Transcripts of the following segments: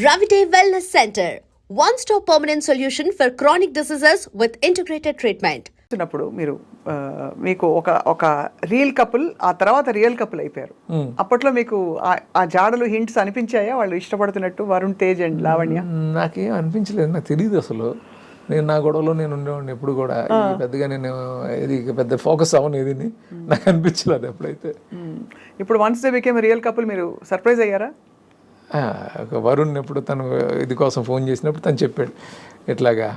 Ravite Wellness Center, one-stop permanent solution for chronic diseases with integrated treatment. చిన్నప్పుడు మీరు మీకు ఒక రియల్ కపుల్ ఆ తర్వాత రియల్ కపుల్ అయిపోయారు. అప్పట్లో మీకు ఆ జాడలు హింట్స్ అనిపించాయా వాళ్ళు ఇష్టపడుతున్నట్టు వరుణ్ తేజ్ అండ్ లావణ్య? నాకేం అనిపించలేదు, నాకు తెలియదు అసలు. నేను నా గొడవలో నేను ఉండేవాడిని ఎప్పుడు కూడా. పెద్దగా నేను ఇది పెద్ద ఫోకస్ అవ్వను ఏది, నాకు అనిపించలేదు ఎప్పుడైతే. ఇప్పుడు once they became real couple మీరు సర్ప్రైజ్ అయ్యారా? వరుణ్ ఎప్పుడు తను ఇది కోసం ఫోన్ చేసినప్పుడు తను చెప్పాడు ఇట్లాగా,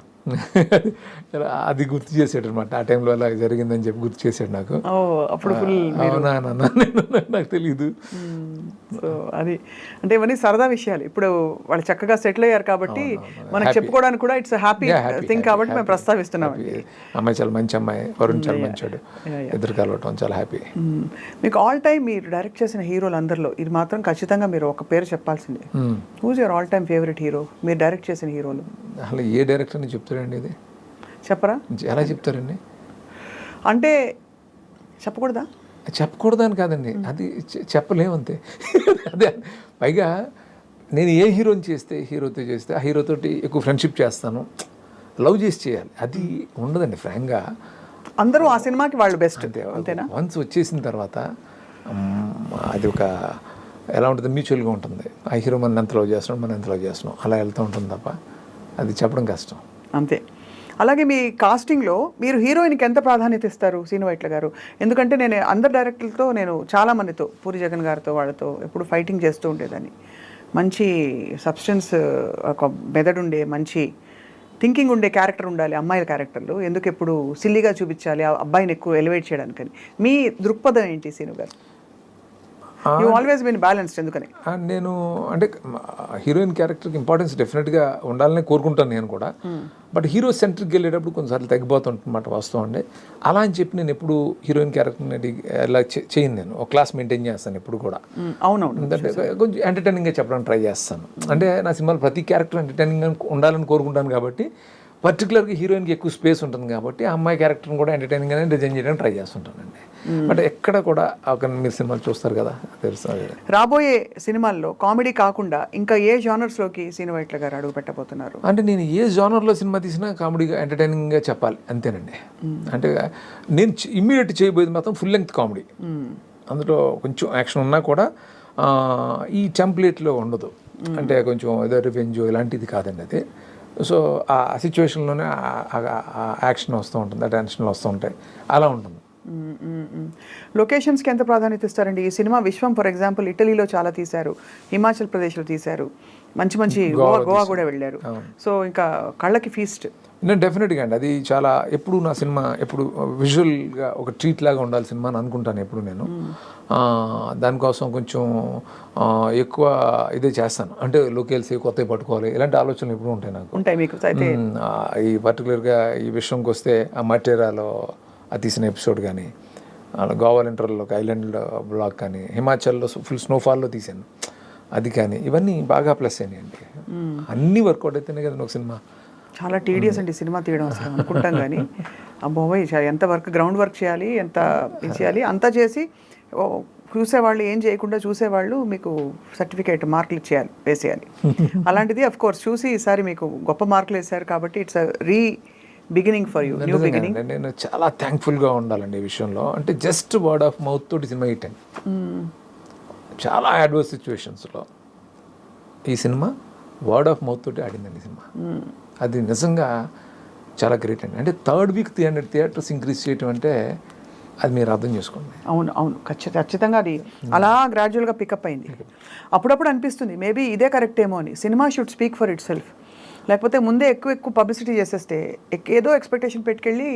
అది గుర్తు చేసాడు అనమాట. ఆ టైంలో అలా జరిగిందని చెప్పి గుర్తు చేశాడు నాకు. అప్పుడు అవునా నాకు తెలియదు. సో అది అంటే ఇవన్నీ సరదా విషయాలు. ఇప్పుడు వాళ్ళు చక్కగా సెటిల్ అయ్యారు కాబట్టి మనకు చెప్పుకోవడానికి కూడా ఇట్స్ హ్యాపీ థింగ్ కాబట్టి మేము ప్రస్తావిస్తున్నాం. అమ్మాయి చాలా మంచి అమ్మాయి, వరుణ్ చాలా మంచాడు, ఇద్దరు కలవటం చాలా హ్యాపీ. మీకు ఆల్ టైమ్ మీరు డైరెక్ట్ చేసిన హీరోలు అందరిలో ఇది మాత్రం ఖచ్చితంగా మీరు ఒక పేరు చెప్పాల్సిందే. Who's your all time favourite hero మీరు డైరెక్ట్ చేసిన హీరోలు? అసలు ఏ డైరెక్టర్ అని చెప్తారండి ఇది? చెప్పరా? ఎలా చెప్తారండి అంటే చెప్పకూడదా? చెప్పకూడదని కాదండి, అది చెప్పలేమంతే. అదే పైగా నేను ఏ హీరోని చేస్తే హీరోతో చేస్తే ఆ హీరోతోటి ఎక్కువ ఫ్రెండ్షిప్ చేస్తాను, లవ్ చేసి చేయాలి, అది ఉండదండి ఫ్రాంక్గా. అందరూ ఆ సినిమాకి వాళ్ళు బెస్ట్ అంతేనా? వన్స్ వచ్చేసిన తర్వాత అది ఒక ఎలా ఉంటుంది, మ్యూచువల్గా ఉంటుంది. ఆ హీరో మన ఎంత లవ్ చేస్తున్నాం, మనం ఎంత లవ్ చేస్తున్నాం, అలా వెళ్తూ ఉంటుంది తప్ప అది చెప్పడం కష్టం. అంతే. అలాగే మీ కాస్టింగ్లో మీరు హీరోయిన్కి ఎంత ప్రాధాన్యత ఇస్తారు శ్రీను వైట్ల గారు? ఎందుకంటే నేను అందరు డైరెక్టర్లతో నేను చాలామందితో పూరి జగన్ గారితో వాళ్ళతో ఎప్పుడు ఫైటింగ్ చేస్తూ ఉండేదాన్ని. మంచి సబ్స్టెన్స్, ఒక మెదడుండే మంచి థింకింగ్ ఉండే క్యారెక్టర్ ఉండాలి అమ్మాయిల క్యారెక్టర్లు. ఎందుకు ఎప్పుడు సిల్లీగా చూపించాలి ఆ అబ్బాయిని ఎక్కువ ఎలివేట్ చేయడానికని. మీ దృక్పథం ఏంటి శ్రీను గారు? యూ ఆల్వేస్ బీన్ బ్యాలెన్స్డ్ ఎందుకని? నేను అంటే హీరోయిన్ క్యారెక్టర్కి ఇంపార్టెన్స్ డెఫినెట్గా ఉండాలని కోరుకుంటాను నేను కూడా. బట్ హీరో సెంట్రిక్కి వెళ్ళేటప్పుడు కొన్నిసార్లు తగ్గిపోతుందన్నమాట వాస్తవం అండి. అలా అని చెప్పి నేను ఎప్పుడు హీరోయిన్ క్యారెక్టర్ని అలా చేయను. నేను ఒక క్లాస్ మెయింటైన్ చేస్తాను ఎప్పుడు కూడా. అవునవును, అంటే కొంచెం ఎంటర్టైనింగ్గా చెప్పడానికి ట్రై చేస్తాను. అంటే నా సినిమాలో ప్రతి క్యారెక్టర్ ఎంటర్టైనింగ్గా ఉండాలని కోరుకుంటాను కాబట్టి, పర్టికులర్గా హీరోయిన్కి ఎక్కువ స్పేస్ ఉంటుంది కాబట్టి ఆ అమ్మాయి క్యారెక్టర్ని కూడా ఎంటర్టైనింగ్గానే డిజైన్ చేయడానికి ట్రై చేస్తుంటానండి. బట్ ఎక్కడ కూడా ఒక మీరు సినిమాలు చూస్తారు కదా తెలుస్తుంది. రాబోయే సినిమాల్లో కామెడీ కాకుండా ఇంకా ఏ జానర్స్లోకి శ్రీను వైట్ల గారు అడుగు పెట్టబోతున్నారు? అంటే నేను ఏ జానర్లో సినిమా తీసినా కామెడీగా ఎంటర్టైనింగ్గా చెప్పాలి అంతేనండి. అంటే నేను ఇమ్మీడియట్ చేయబోయేది మాత్రం ఫుల్ లెంగ్త్ కామెడీ. అందులో కొంచెం యాక్షన్ ఉన్నా కూడా ఈ టెంప్లేట్లో ఉండదు. అంటే కొంచెం ఏదో రివెంజ్ ఇలాంటిది కాదండి అది. సో ఆ సిచ్యువేషన్లోనే యాక్షన్ వస్తూ ఉంటుంది, ఆ టెన్షన్లు వస్తూ ఉంటాయి, అలా ఉంటుంది. లొకేషన్స్కి ఎంత ప్రాధాన్యత ఇస్తారండి? ఈ సినిమా విశ్వం ఫర్ ఎగ్జాంపుల్ ఇటలీలో చాలా తీశారు, హిమాచల్ ప్రదేశ్లో తీశారు, మంచి మంచి గోవా కూడా వెళ్ళారు. సో ఇంకా కళ్ళకి ఫీస్ట్. నేను డెఫినెట్గా అండి అది చాలా ఎప్పుడు నా సినిమా ఎప్పుడు విజువల్గా ఒక ట్రీట్ లాగా ఉండాలి సినిమా అని అనుకుంటాను ఎప్పుడు నేను. దానికోసం కొంచెం ఎక్కువ ఇదే చేస్తాను. అంటే లొకేల్స్ కొత్తవి పట్టుకోవాలి, ఇలాంటి ఆలోచనలు ఎప్పుడు ఉంటాయి నాకు. ఉంటాయి మీకు? ఈ పర్టికులర్గా ఈ విషయంకి వస్తే ఆ మటేరాలో అది తీసిన ఎపిసోడ్ కానీ, గోవా ఇంటర్లో ఒక ఐలాండ్ బ్లాక్ కానీ, హిమాచల్లో ఫుల్ స్నోఫాల్లో తీసాను అది కానీ, ఇవన్నీ బాగా ప్లస్ అయినాయండి. అన్నీ వర్కౌట్ అయితేనే కదా ఒక సినిమా. చాలా టీడియస్ అండి సినిమా తీయడం అసలు అనుకుంటాం కానీ అబ్బోయ్ ఎంత వర్క్, గ్రౌండ్ వర్క్ చేయాలి, ఎంత ఇది చేయాలి, అంతా చేసి చూసేవాళ్ళు ఏం చేయకుండా చూసేవాళ్ళు మీకు సర్టిఫికేట్ మార్కులు ఇచ్చేయాలి, వేసేయాలి. అలాంటిది అఫ్ కోర్స్ చూసి ఈసారి మీకు గొప్ప మార్కులు వేసారు కాబట్టి it's beginning for you, new beginning. నేను చాలా థ్యాంక్ఫుల్గా ఉండాలండి ఈ విషయంలో. అంటే జస్ట్ వర్డ్ ఆఫ్ మౌత్ తోటి సినిమా హిట్ అయింది. చాలా అడ్వర్స్ సిచ్యువేషన్స్లో ఈ సినిమా వర్డ్ ఆఫ్ మౌత్ తోటి ఆడిందండి సినిమా. అది నిజంగా చాలా గ్రేట్ అండి. అంటే థర్డ్ వీక్ 300 థియేటర్స్ ఇంక్రీజ్ చేయటం అంటే అది మీరు అర్థం చేసుకోండి. అవును అవును, ఖచ్చితంగా అది అలా గ్రాడ్యువల్గా పికప్ అయింది. అప్పుడప్పుడు అనిపిస్తుంది మేబీ ఇదే కరెక్ట్ ఏమో అని. Cinema should speak for it self. లేకపోతే ముందే ఎక్కువ పబ్లిసిటీ చేసేస్తే ఏదో ఎక్స్పెక్టేషన్ పెట్టుకెళ్ళి.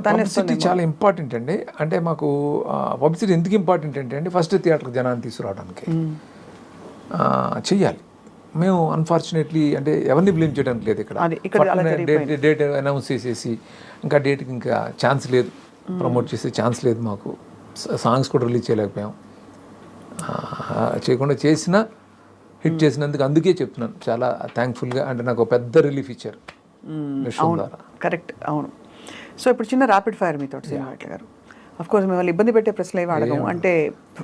పబ్లిసిటీ చాలా ఇంపార్టెంట్ అండి. అంటే మాకు పబ్లిసిటీ ఎందుకు ఇంపార్టెంట్ అంటే అండి, ఫస్ట్ థియేటర్కి జనాన్ని తీసుకురావడానికి చెయ్యాలి. మేము అన్ఫార్చునేట్లీ అంటే ఎవరిని బ్లేమ్ చేయడానికి లేదు ఇక్కడ. డేట్ అనౌన్స్ చేసేసి ఇంకా డేట్కి ఇంకా ఛాన్స్ లేదు, ప్రమోట్ చేసే ఛాన్స్ లేదు మాకు. సాంగ్స్ కూడా రిలీజ్ చేయలేకపోయాం. చేయకుండా చేసినా హిట్ చేసినందుకు అందుకే చెప్తున్నాను చాలా థ్యాంక్ఫుల్గా. అంటే నాకు పెద్ద రిలీఫ్ ఇచ్చారు విషయం ద్వారా. కరెక్ట్, అవును. సో ఇప్పుడు చిన్న ర్యాపిడ్ ఫైర్ మీతో శ్రీను వైట్ల గారు. అఫ్ కోర్స్ మిమ్మల్ని ఇబ్బంది పెట్టే ప్రశ్నలు ఏమి అడగము. అంటే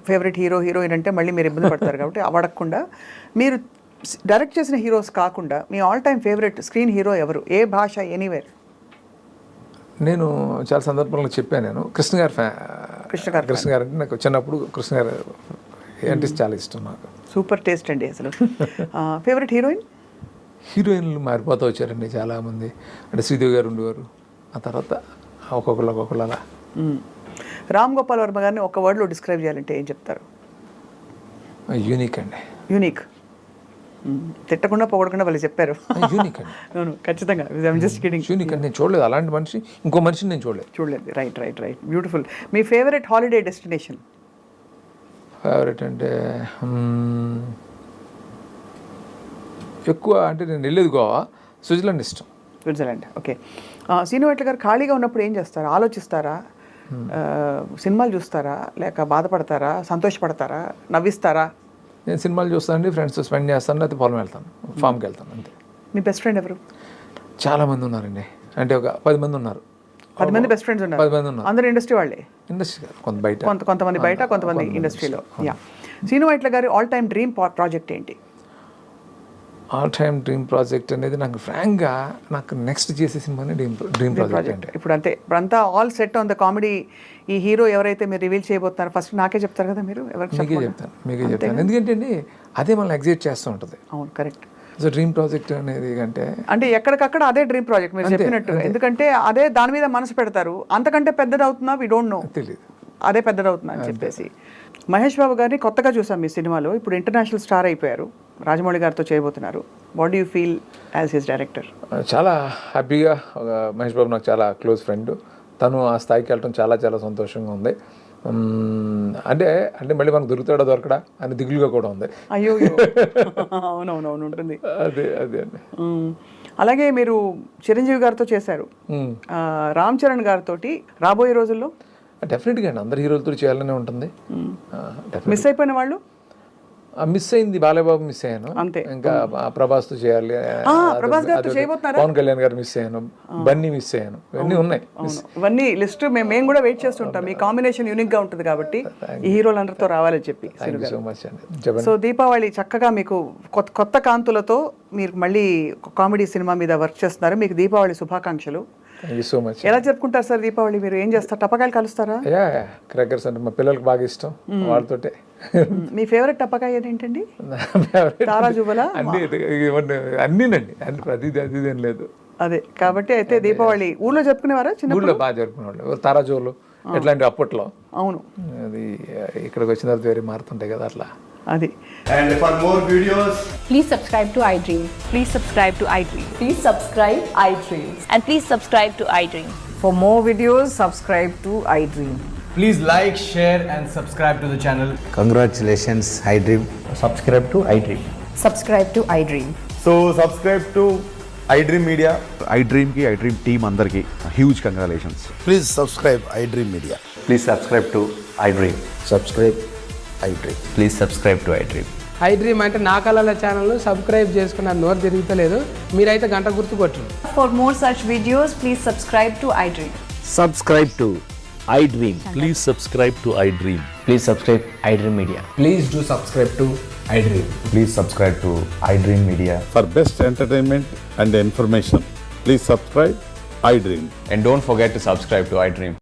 ఫేవరెట్ హీరో హీరోయిన్ అంటే మళ్ళీ మీరు ఇబ్బంది పడతారు కాబట్టి అవి అడగకుండా మీరు డైరెక్ట్ చేసిన హీరోస్ కాకుండా మీ all time favourite screen hero ఎవరు, ఏ భాష, ఎనీవేర్? నేను చాలా సందర్భంలో చెప్పాను, నేను కృష్ణ గారు కృష్ణ గారు అంటే నాకు చిన్నప్పుడు కృష్ణ గారు అంటే చాలా ఇష్టం నాకు. సూపర్ టేస్ట్ అండి అసలు. Favourite heroine? హీరోయిన్లు మారిపోతూ వచ్చారండి చాలామంది. అంటే శ్రీదేవి గారు ఉండేవారు, ఆ తర్వాత ఒక్కొక్కరు అలా. రామ్ గోపాల్ వర్మ గారిని ఒక వర్డ్లో డిస్క్రైబ్ చేయాలంటే ఏం చెప్తారు? యూనిక్ అండి. యూనిక్. తిట్టకుండా పొగడకుండా వాళ్ళు చెప్పారు. యూనిక్ అండి. అవును, ఖచ్చితంగా. Just kidding. యూనిక్ అండి. నేను చూడలేదు అలాంటి మనిషి, ఇంకో మనిషిని నేను చూడలేదు. రైట్. బ్యూటిఫుల్. మీ ఫేవరెట్ హాలిడే డెస్టినేషన్? ఫేవరెట్ అంటే ఎక్కువ అంటే నేను వెళ్ళేది గోవా, స్విట్జర్లాండ్ ఇష్టం. స్విట్జర్లాండ్. ఓకే. శ్రీనివాట్ల గారు ఖాళీగా ఉన్నప్పుడు ఏం చేస్తారు? ఆలోచిస్తారా, సినిమాలు చూస్తారా, లేక బాధపడతారా, సంతోషపడతారా, నవ్విస్తారా? నేను సినిమాలు చూస్తానండి, ఫ్రెండ్స్తో స్పెండ్ చేస్తాను, లేకపోతే పొలం వెళ్తాను, ఫామ్కి వెళ్తాను, అంతే. మీ బెస్ట్ ఫ్రెండ్ ఎవరు? చాలామంది ఉన్నారండి, అంటే ఒక 10 మంది ఉన్నారు. 10 మంది బెస్ట్ ఫ్రెండ్స్ ఉన్నారు? 10 మంది ఉన్నారు. అందరూ ఇండస్ట్రీ వాళ్ళే? ఇండస్ట్రీ కాదు, కొంతమంది బయట, కొంతమంది ఇండస్ట్రీలో. యా. శ్రీనివాట్ల గారి ఆల్ టైమ్ డ్రీమ్ ప్రాజెక్ట్ ఏంటి? ఆల్ టైమ్ డ్రీమ్ ప్రాజెక్ట్ అనేది నాకు ఫ్రాంక్గా నాకు నెక్స్ట్ చేసే సినిమానే డ్రీమ్ ప్రాజెక్ట్ అంటే. ఇప్పుడంతా all set on the comedy. ఈ హీరో ఎవరైతే మీరు రివీల్ చేయబోతున్నారో ఫస్ట్ నాకే చెప్తారు కదా మీరు? మీకే చెప్తాను ఎందుకంటే అండి అదే మనల్ని ఎగ్జైట్ చేస్తూ ఉంటుంది. అవును, కరెక్ట్. సో డ్రీమ్ ప్రాజెక్ట్ అనేది అంటే ఎక్కడికక్కడ అదే డ్రీమ్ ప్రాజెక్ట్ మీరు చెప్పినట్టు. ఎందుకంటే అదే దాని మీద మనసు పెడతారు. అంతకంటే పెద్దది అవుతుందా వి డోంట్ నో, తెలియదు, అదే పెద్దది అవుతుందా అని చెప్పేసి. మహేష్ బాబు గారిని కొత్తగా చూసాం మీ సినిమాలో. ఇప్పుడు ఇంటర్నేషనల్ స్టార్ అయిపోయారు, రాజమౌళి గారితో చేయబోతున్నారు. What do you feel as his director? చాలా హ్యాపీగా. మహేష్ బాబు నాకు చాలా క్లోజ్ ఫ్రెండ్, తను ఆ స్థాయికి వెళ్ళడం చాలా చాలా సంతోషంగా ఉంది. అంటే మళ్ళీ మనకు దొరకడా అని దిగులుగా కూడా ఉంది. అయ్యో, అవునవును ఉంటుంది. అదే అండి. అలాగే మీరు చిరంజీవి గారితో చేశారు, రామ్ చరణ్ గారితో రాబోయే రోజుల్లో? డెఫినెట్గా అండి, అందరు హీరోలతో చేయాలనే ఉంటుంది. మిస్ అయిపోయిన వాళ్ళు? మిస్ అయింది బాలయ్యబాబు, మిస్ అయ్యాను అంతే. ఇంకా ప్రభాస్తో చేయాలి, పవన్ కళ్యాణ్ గారు మిస్ అయ్యాను, బన్నీ మిస్ అయ్యాను, ఇవన్నీ ఉన్నాయి. ఇవన్నీ లిస్ట్ మేము కూడా వెయిట్ చేస్తుంటాం. మీ కాంబినేషన్ యూనిక్ గా ఉంటుంది కాబట్టి ఈ హీరోలందరితో రావాలని చెప్పి. సో మచ్ అండి. సో దీపావళి చక్కగా మీకు కొత్త కాంతులతో మీరు మళ్ళీ కామెడీ సినిమా మీద వర్క్ చేస్తున్నారు. మీకు దీపావళి శుభాకాంక్షలు. Thank you so much. ఎలా జరుపుకుంటారు సార్ దీపావళి? మీరు ఏం చేస్తారు? టపకాయలు కలుస్తారా? క్రాకర్స్ అంటే మా పిల్లలకు బాగా ఇష్టం, వాళ్ళతోటే. మీ ఫేవరెట్ టపకాయ ఏంటండి? తారా జుబలా? అన్నీనండి, అది ఏం లేదు. అదే కాబట్టి అయితే దీపావళి ఊళ్ళో జరుపుకునేవారా? ఊళ్ళో బాగా జరుపుకునేవాళ్ళు, తారాజోలు ఎట్లాంటివి అప్పట్లో. అవును, అది ఇక్కడికి వచ్చిన తర్వాత వేరే మారుతుంటాయి కదా, అట్లా. అది. And for more videos, please subscribe to iDream. Please subscribe to iDream. Please subscribe iDream. And please subscribe to iDream. For more videos, subscribe to iDream. please like, share and subscribe to the channel. Congratulations, iDream. Subscribe to iDream. Subscribe to iDream. So subscribe to iDream Media. iDream ki iDream team andarki huge congratulations. Please subscribe iDream Media. Please subscribe to iDream. Subscribe iDream. Please subscribe to iDream. iDream అంటే నా కళల ఛానల్ను subscribe చేసుకున్న నోరు తిరుగుతలేదు, మీరైతే గంట గుర్తు కొట్టండి. For more such videos, please subscribe to iDream. Subscribe to iDream. Please subscribe to iDream. Please subscribe iDream Media. Please do subscribe to iDream. Please subscribe to iDream Media. For best entertainment and information, please subscribe iDream. And don't forget to subscribe to iDream.